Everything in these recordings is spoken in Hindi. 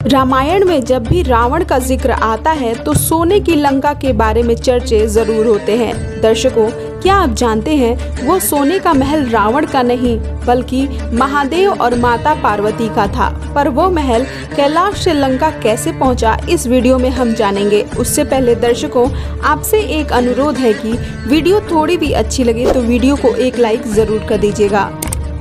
रामायण में जब भी रावण का जिक्र आता है तो सोने की लंका के बारे में चर्चे जरूर होते हैं। दर्शकों, क्या आप जानते हैं वो सोने का महल रावण का नहीं बल्कि महादेव और माता पार्वती का था। पर वो महल कैलाश से लंका कैसे पहुंचा, इस वीडियो में हम जानेंगे। उससे पहले दर्शकों, आपसे एक अनुरोध है कि वीडियो थोड़ी भी अच्छी लगे तो वीडियो को एक लाइक जरूर कर दीजिएगा।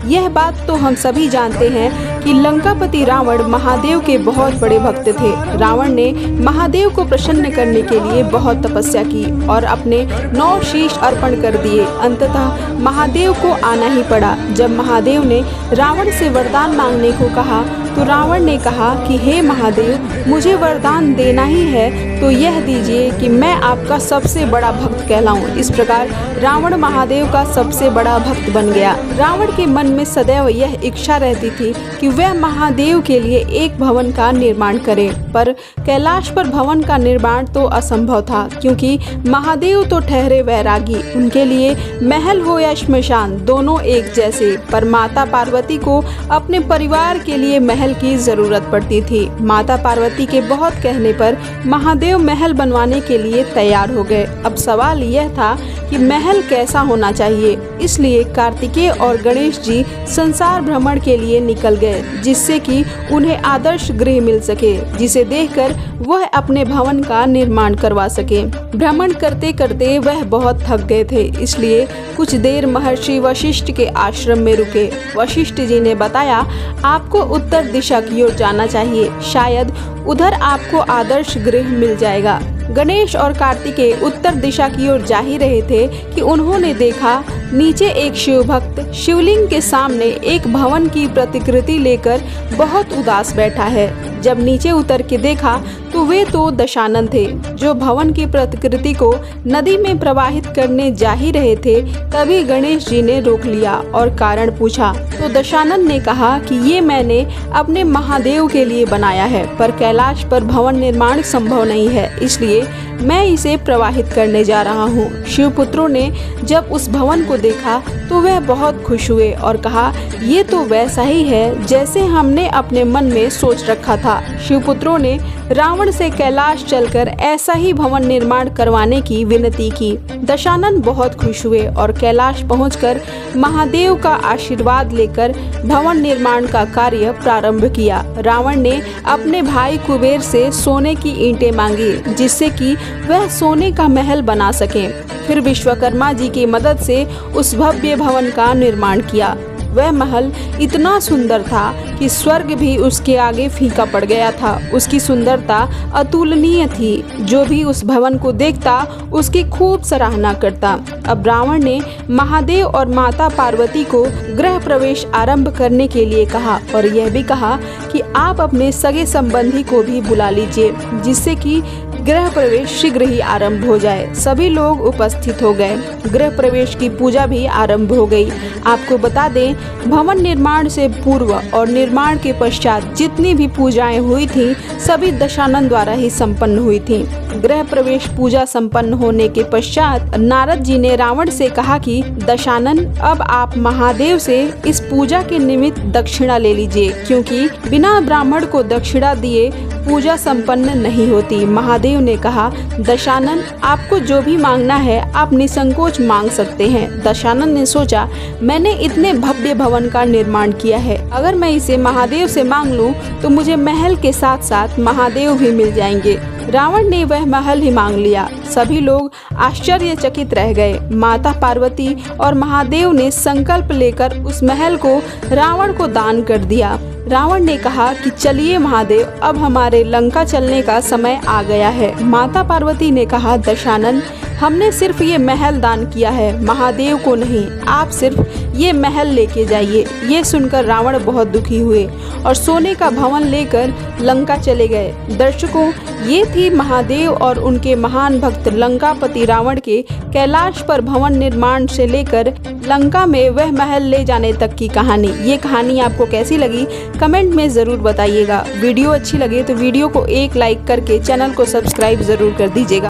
यह बात तो हम सभी जानते हैं कि लंकापति रावण महादेव के बहुत बड़े भक्त थे। रावण ने महादेव को प्रसन्न करने के लिए बहुत तपस्या की और अपने 9 शीश अर्पण कर दिए। अंततः महादेव को आना ही पड़ा। जब महादेव ने रावण से वरदान मांगने को कहा तो रावण ने कहा कि हे महादेव, मुझे वरदान देना ही है तो यह दीजिए कि मैं आपका सबसे बड़ा भक्त कहलाऊं। इस प्रकार रावण महादेव का सबसे बड़ा भक्त बन गया। रावण के मन में सदैव यह इच्छा रहती थी कि वह महादेव के लिए एक भवन का निर्माण करे, पर कैलाश पर भवन का निर्माण तो असंभव था, क्योंकि महादेव तो ठहरे वैरागी। उनके लिए महल हो या श्मशान दोनों एक जैसे। पर माता पार्वती को अपने परिवार के लिए महल की जरूरत पड़ती थी। माता पार्वती के बहुत कहने पर महादेव महल बनवाने के लिए तैयार हो गए। अब सवाल यह था कि महल कैसा होना चाहिए। इसलिए कार्तिकेय और गणेश जी संसार भ्रमण के लिए निकल गए, जिससे कि उन्हें आदर्श गृह मिल सके, जिसे देखकर वह अपने भवन का निर्माण करवा सके। भ्रमण करते करते वह बहुत थक गए थे, इसलिए कुछ देर महर्षि वशिष्ठ के आश्रम में रुके। वशिष्ठ जी ने बताया, आपको उत्तर दिशा की ओर जाना चाहिए, शायद उधर आपको आदर्श गृह मिल जाएगा। गणेश और कार्तिकेय उत्तर दिशा की ओर जा ही रहे थे कि उन्होंने देखा नीचे एक शिव भक्त शिवलिंग के सामने एक भवन की प्रतिकृति लेकर बहुत उदास बैठा है। जब नीचे उतर के देखा तो वे तो दशानन थे, जो भवन की प्रतिकृति को नदी में प्रवाहित करने जा ही रहे थे। तभी गणेश जी ने रोक लिया और कारण पूछा तो दशानन ने कहा कि ये मैंने अपने महादेव के लिए बनाया है, पर कैलाश पर भवन निर्माण संभव नहीं है, इसलिए मैं इसे प्रवाहित करने जा रहा हूँ। शिवपुत्रों ने जब उस भवन को देखा तो वह बहुत खुश हुए और कहा, ये तो वैसा ही है जैसे हमने अपने मन में सोच रखा था। शिवपुत्रों ने रावण से कैलाश चलकर ऐसा ही भवन निर्माण करवाने की विनती की। दशानन बहुत खुश हुए और कैलाश पहुंचकर महादेव का आशीर्वाद लेकर भवन निर्माण का कार्य प्रारंभ किया। रावण ने अपने भाई कुबेर से सोने की ईंटें मांगी, जिससे कि वह सोने का महल बना सके। फिर विश्वकर्मा जी की मदद से उस भव्य भवन का निर्माण किया। वह महल इतना सुंदर था कि स्वर्ग भी उसके आगे फीका पड़ गया था। उसकी सुंदरता अतुलनीय थी। जो भी उस भवन को देखता उसकी खूब सराहना करता। अब रावण ने महादेव और माता पार्वती को गृह प्रवेश आरंभ करने के लिए कहा और यह भी कहा कि आप अपने सगे संबंधी को भी बुला लीजिए, जिससे कि गृह प्रवेश शीघ्र ही आरंभ हो जाए। सभी लोग उपस्थित हो गए। गृह प्रवेश की पूजा भी आरंभ हो गई। आपको बता दें, भवन निर्माण से पूर्व और निर्माण के पश्चात जितनी भी पूजाएं हुई थी सभी दशानन द्वारा ही संपन्न हुई थी। गृह प्रवेश पूजा संपन्न होने के पश्चात नारद जी ने रावण से कहा कि दशानन, अब आप महादेव से इस पूजा के निमित्त दक्षिणा ले लीजिए, क्योंकि बिना ब्राह्मण को दक्षिणा दिए पूजा संपन्न नहीं होती। महादेव ने कहा, दशानन, आपको जो भी मांगना है आप निसंकोच मांग सकते हैं। दशानन ने सोचा, मैंने इतने भव्य भवन का निर्माण किया है, अगर मैं इसे महादेव से मांग लूं तो मुझे महल के साथ साथ महादेव भी मिल जाएंगे। रावण ने वह महल ही मांग लिया। सभी लोग आश्चर्यचकित रह गए। माता पार्वती और महादेव ने संकल्प लेकर उस महल को रावण को दान कर दिया। रावण ने कहा कि चलिए महादेव, अब हमारे लंका चलने का समय आ गया है। माता पार्वती ने कहा, दशानन, हमने सिर्फ ये महल दान किया है, महादेव को नहीं। आप सिर्फ ये महल लेके जाइए। ये सुनकर रावण बहुत दुखी हुए और सोने का भवन लेकर लंका चले गए। दर्शकों, ये थी महादेव और उनके महान भक्त लंकापति रावण के कैलाश पर भवन निर्माण से लेकर लंका में वह महल ले जाने तक की कहानी। ये कहानी आपको कैसी लगी कमेंट में ज़रूर बताइएगा। वीडियो अच्छी लगे तो वीडियो को एक लाइक करके चैनल को सब्सक्राइब ज़रूर कर दीजिएगा।